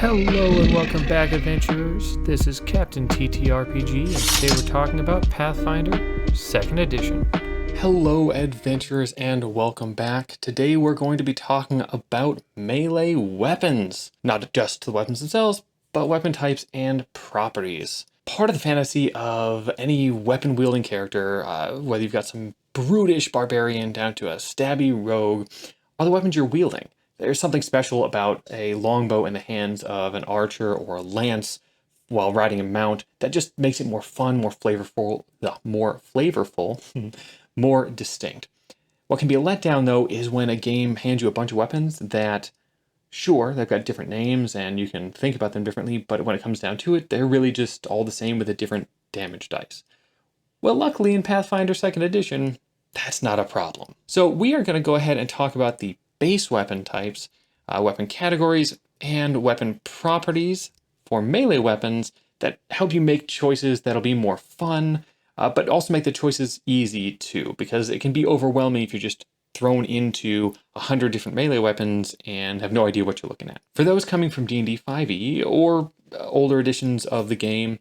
Hello and welcome back, adventurers. This is Captain TTRPG, and today we're talking about Pathfinder 2nd Edition. Hello, adventurers, and welcome back. Today we're going to be talking about melee weapons. Not just the weapons themselves, but weapon types and properties. Part of the fantasy of any weapon-wielding character, whether you've got some brutish barbarian down to a stabby rogue, are the weapons you're wielding. There's something special about a longbow in the hands of an archer or a lance while riding a mount that just makes it more fun, more flavorful, more distinct. What can be a letdown, though, is when a game hands you a bunch of weapons that, sure, they've got different names and you can think about them differently, but when it comes down to it, they're really just all the same with a different damage dice. Well, luckily in Pathfinder 2nd Edition, that's not a problem. So we are going to go ahead and talk about the base weapon types, weapon categories, and weapon properties for melee weapons that help you make choices that'll be more fun, but also make the choices easy too, because it can be overwhelming if you're just thrown into 100 different melee weapons and have no idea what you're looking at. For those coming from D&D 5e or older editions of the game,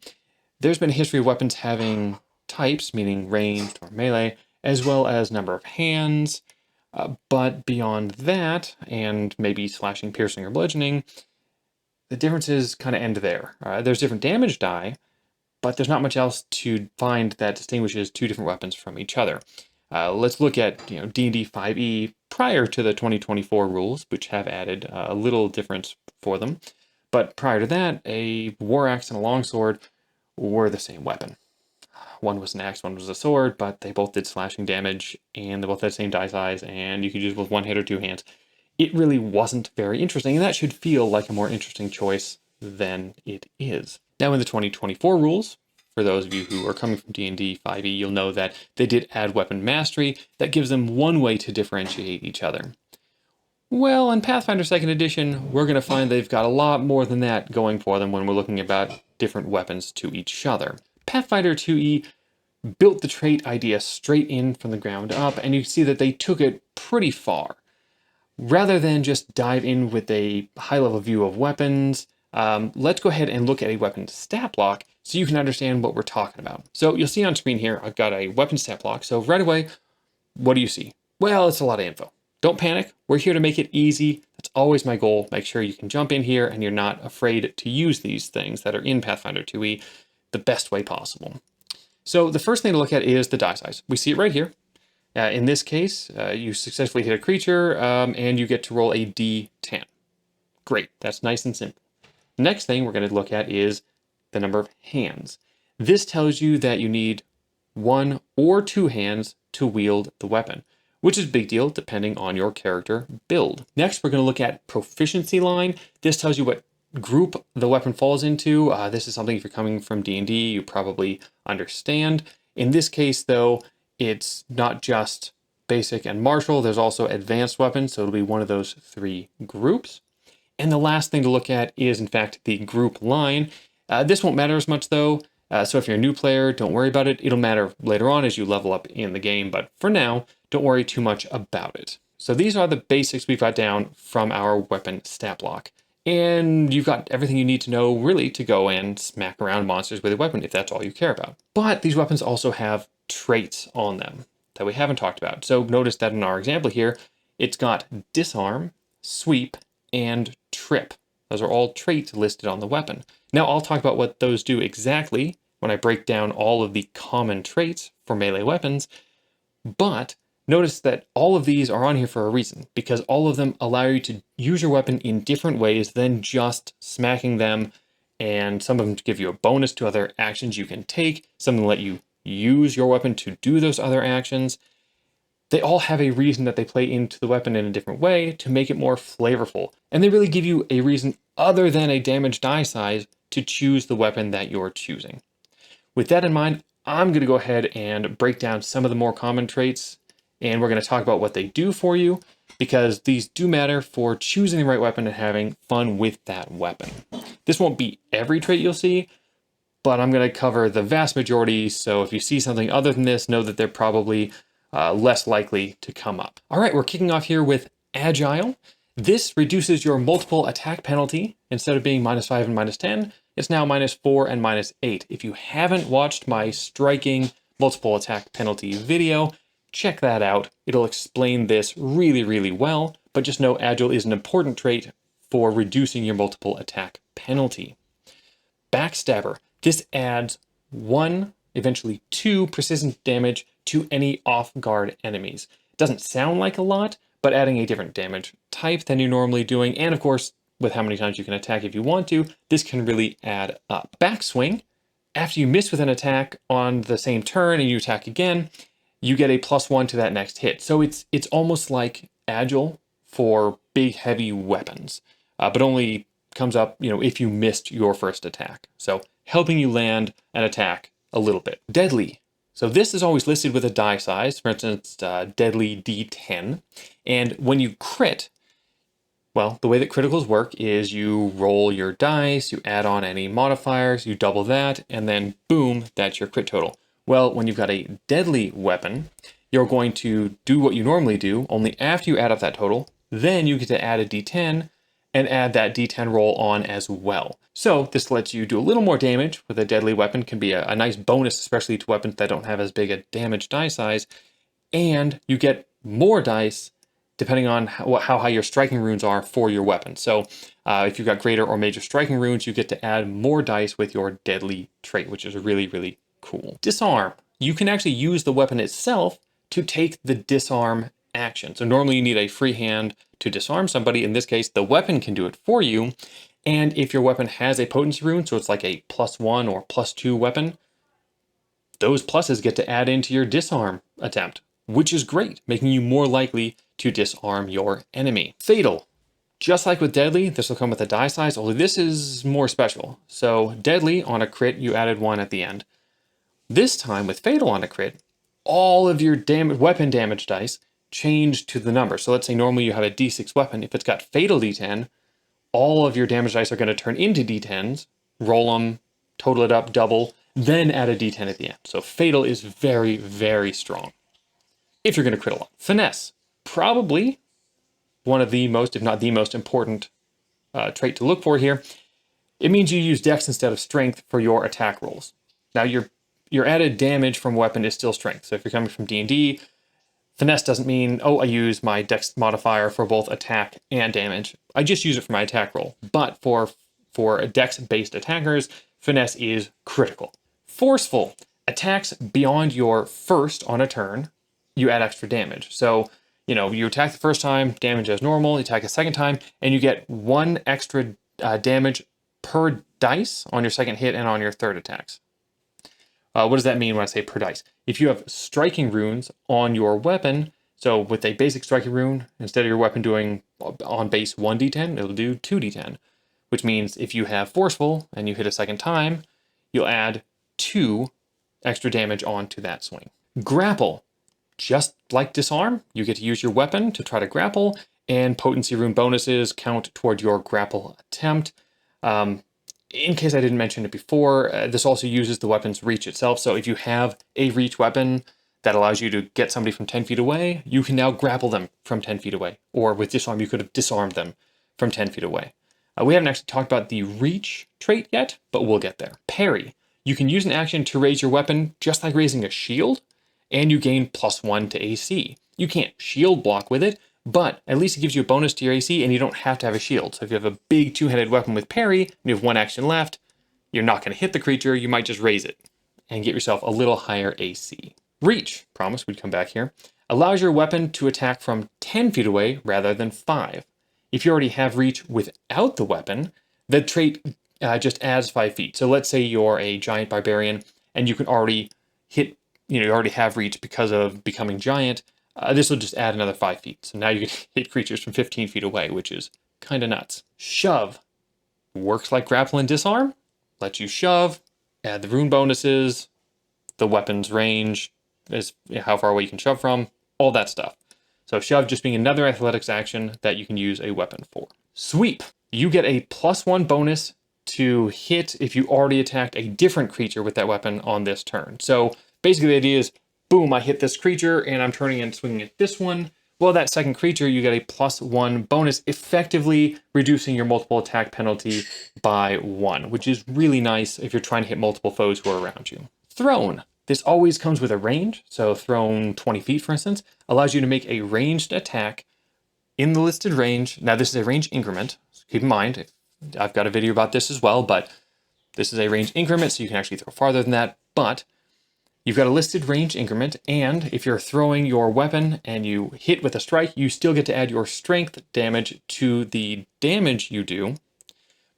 there's been a history of weapons having types, meaning ranged or melee, as well as number of hands. But beyond that, and maybe slashing, piercing, or bludgeoning, the differences kind of end there. There's different damage die, but there's not much else to find that distinguishes two different weapons from each other. Let's look at D&D 5e prior to the 2024 rules, which have added a little difference for them. But prior to that, a war axe and a longsword were the same weapon. One was an axe, one was a sword, but they both did slashing damage, and they both had the same die size, and you could use with one hand or two hands. It really wasn't very interesting, and that should feel like a more interesting choice than it is. Now in the 2024 rules, for those of you who are coming from D&D 5e, you'll know that they did add weapon mastery that gives them one way to differentiate each other. Well, in Pathfinder 2nd Edition, we're going to find they've got a lot more than that going for them when we're looking about different weapons to each other. Pathfinder2e built the trait idea straight in from the ground up, and you see that they took it pretty far. Rather than just dive in with a high-level view of weapons, let's go ahead and look at a weapon stat block so you can understand what we're talking about. So you'll see on screen here, I've got a weapon stat block. So right away, what do you see? Well, it's a lot of info. Don't panic. We're here to make it easy. That's always my goal. Make sure you can jump in here and you're not afraid to use these things that are in Pathfinder 2e the best way possible. So the first thing to look at is the die size. We see it right here. In this case, you successfully hit a creature and you get to roll a d10. Great, that's nice and simple. The next thing we're going to look at is the number of hands. This tells you that you need 1 or 2 hands to wield the weapon, which is a big deal depending on your character build. Next, we're going to look at proficiency line. This tells you what group the weapon falls into. This is something if you're coming from D&D, you probably understand. In this case, though, it's not just basic and martial. There's also advanced weapons, so it'll be one of those 3 groups. And the last thing to look at is, in fact, the group line. This won't matter as much, though. So if you're a new player, don't worry about it. It'll matter later on as you level up in the game. But for now, don't worry too much about it. So these are the basics we've got down from our weapon stat block. And you've got everything you need to know, really, to go and smack around monsters with a weapon if that's all you care about. But these weapons also have traits on them that we haven't talked about. So notice that in our example here, it's got disarm, sweep, and trip. Those are all traits listed on the weapon. Now I'll talk about what those do exactly when I break down all of the common traits for melee weapons, but notice that all of these are on here for a reason, because all of them allow you to use your weapon in different ways than just smacking them, and some of them give you a bonus to other actions you can take, some of them let you use your weapon to do those other actions. They all have a reason that they play into the weapon in a different way to make it more flavorful, and they really give you a reason other than a damage die size to choose the weapon that you're choosing. With that in mind, I'm going to go ahead and break down some of the more common traits, and we're going to talk about what they do for you, because these do matter for choosing the right weapon and having fun with that weapon. This won't be every trait you'll see, but I'm going to cover the vast majority, so if you see something other than this, know that they're probably less likely to come up. All right, we're kicking off here with Agile. This reduces your multiple attack penalty. Instead of being -5 and -10, it's now -4 and -8. If you haven't watched my striking multiple attack penalty video, check that out. It'll explain this really, really well, but just know Agile is an important trait for reducing your multiple attack penalty. Backstabber. This adds 1, eventually 2 persistent damage to any off-guard enemies. It doesn't sound like a lot, but adding a different damage type than you're normally doing, and of course, with how many times you can attack if you want to, this can really add up. Backswing. After you miss with an attack on the same turn and you attack again, you get a +1 to that next hit. So it's almost like Agile for big, heavy weapons, but only comes up, if you missed your first attack. So helping you land an attack a little bit. Deadly. So this is always listed with a die size, for instance, Deadly D10. And when you crit, well, the way that criticals work is you roll your dice, you add on any modifiers, you double that, and then boom, that's your crit total. Well, when you've got a deadly weapon, you're going to do what you normally do, only after you add up that total, then you get to add a D10 and add that D10 roll on as well. So this lets you do a little more damage with a deadly weapon. Can be a nice bonus, especially to weapons that don't have as big a damage die size, and you get more dice depending on how high your striking runes are for your weapon. So if you've got greater or major striking runes, you get to add more dice with your deadly trait, which is really, really cool. Disarm. You can actually use the weapon itself to take the disarm action. So normally you need a free hand to disarm somebody. In this case, the weapon can do it for you. And if your weapon has a potency rune, so it's like a +1 or +2 weapon, those pluses get to add into your disarm attempt, which is great, making you more likely to disarm your enemy. Fatal. Just like with Deadly, this will come with a die size, only this is more special. So Deadly, on a crit, you added 1 at the end. This time, with Fatal on a crit, all of your weapon damage dice change to the number. So let's say normally you have a D6 weapon. If it's got Fatal D10, all of your damage dice are going to turn into D10s, roll them, total it up, double, then add a D10 at the end. So Fatal is very, very strong if you're going to crit a lot. Finesse. Probably one of the most, if not the most important trait to look for here. It means you use Dex instead of Strength for your attack rolls. Now your added damage from weapon is still Strength. So if you're coming from D&D, Finesse doesn't mean, oh, I use my Dex modifier for both attack and damage. I just use it for my attack roll. But for Dex-based attackers, Finesse is critical. Forceful. Attacks beyond your first on a turn, you add extra damage. So, you attack the first time, damage as normal, you attack a second time, and you get 1 extra damage per dice on your second hit and on your third attacks. What does that mean when I say per dice? If you have striking runes on your weapon, so with a basic striking rune, instead of your weapon doing on base 1d10, it'll do 2d10, which means if you have forceful and you hit a second time, you'll add 2 extra damage onto that swing. Grapple. Just like disarm, you get to use your weapon to try to grapple, and potency rune bonuses count toward your grapple attempt. In case I didn't mention it before, this also uses the weapon's reach itself. So if you have a reach weapon that allows you to get somebody from 10 feet away, you can now grapple them from 10 feet away. Or with disarm, you could have disarmed them from 10 feet away. We haven't actually talked about the reach trait yet, but we'll get there. Parry. You can use an action to raise your weapon just like raising a shield, and you gain +1 to AC. You can't shield block with it, but at least it gives you a bonus to your AC, and you don't have to have a shield. So if you have a big two-handed weapon with parry, and you have 1 action left, you're not going to hit the creature, you might just raise it and get yourself a little higher AC. Reach, promise we'd come back here, allows your weapon to attack from 10 feet away rather than 5. If you already have reach without the weapon, the trait just adds 5 feet. So let's say you're a giant barbarian and you can already hit, you already have reach because of becoming giant. This will just add another 5 feet. So now you can hit creatures from 15 feet away, which is kind of nuts. Shove. Works like grapple and disarm. Lets you shove, add the rune bonuses, the weapon's range, is how far away you can shove from, all that stuff. So shove just being another athletics action that you can use a weapon for. Sweep. You get a +1 bonus to hit if you already attacked a different creature with that weapon on this turn. So basically the idea is, boom, I hit this creature and I'm turning and swinging at this one. well, that second creature, you get a +1 bonus, effectively reducing your multiple attack penalty by 1, which is really nice if you're trying to hit multiple foes who are around you. Thrown. This always comes with a range, so thrown 20 feet, for instance, allows you to make a ranged attack in the listed range. Now, this is a range increment, so keep in mind, I've got a video about this as well, but this is a range increment, so you can actually throw farther than that, but you've got a listed range increment, and if you're throwing your weapon and you hit with a strike, you still get to add your strength damage to the damage you do,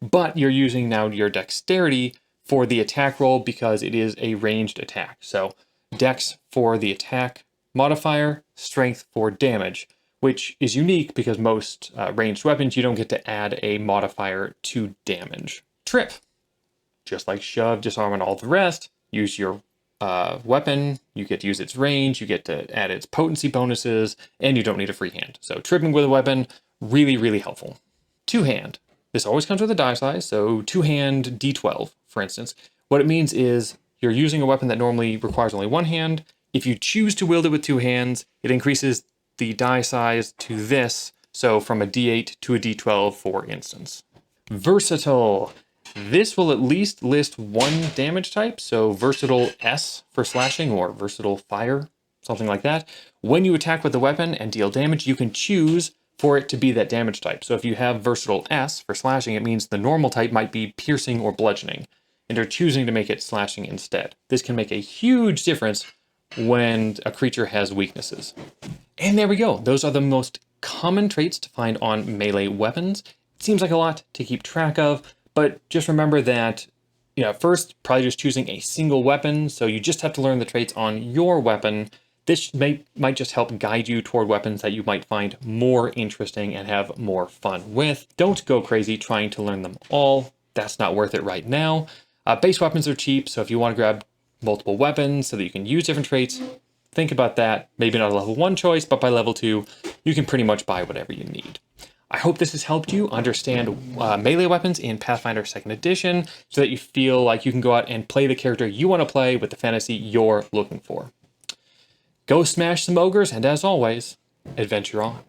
but you're using now your dexterity for the attack roll because it is a ranged attack. So dex for the attack modifier, strength for damage, which is unique because most ranged weapons, you don't get to add a modifier to damage. Trip. Just like shove, disarm, and all the rest, use your weapon, you get to use its range, you get to add its potency bonuses, and you don't need a free hand. So tripping with a weapon, really, really helpful. Two-hand. This always comes with a die size, so two-hand D12, for instance. What it means is you're using a weapon that normally requires only one hand. If you choose to wield it with two hands, it increases the die size to this, so from a D8 to a D12, for instance. Versatile. This will at least list one damage type, so versatile S for slashing or versatile fire, something like that. When you attack with the weapon and deal damage, you can choose for it to be that damage type. So if you have versatile S for slashing, it means the normal type might be piercing or bludgeoning, and you're choosing to make it slashing instead. This can make a huge difference when a creature has weaknesses. And there we go. Those are the most common traits to find on melee weapons. It seems like a lot to keep track of, but just remember that, first, probably just choosing a single weapon, so you just have to learn the traits on your weapon. This might just help guide you toward weapons that you might find more interesting and have more fun with. Don't go crazy trying to learn them all. That's not worth it right now. Base weapons are cheap, so if you want to grab multiple weapons so that you can use different traits, think about that. Maybe not a level 1 choice, but by level 2, you can pretty much buy whatever you need. I hope this has helped you understand melee weapons in Pathfinder 2nd Edition so that you feel like you can go out and play the character you want to play with the fantasy you're looking for. Go smash some ogres, and as always, adventure on.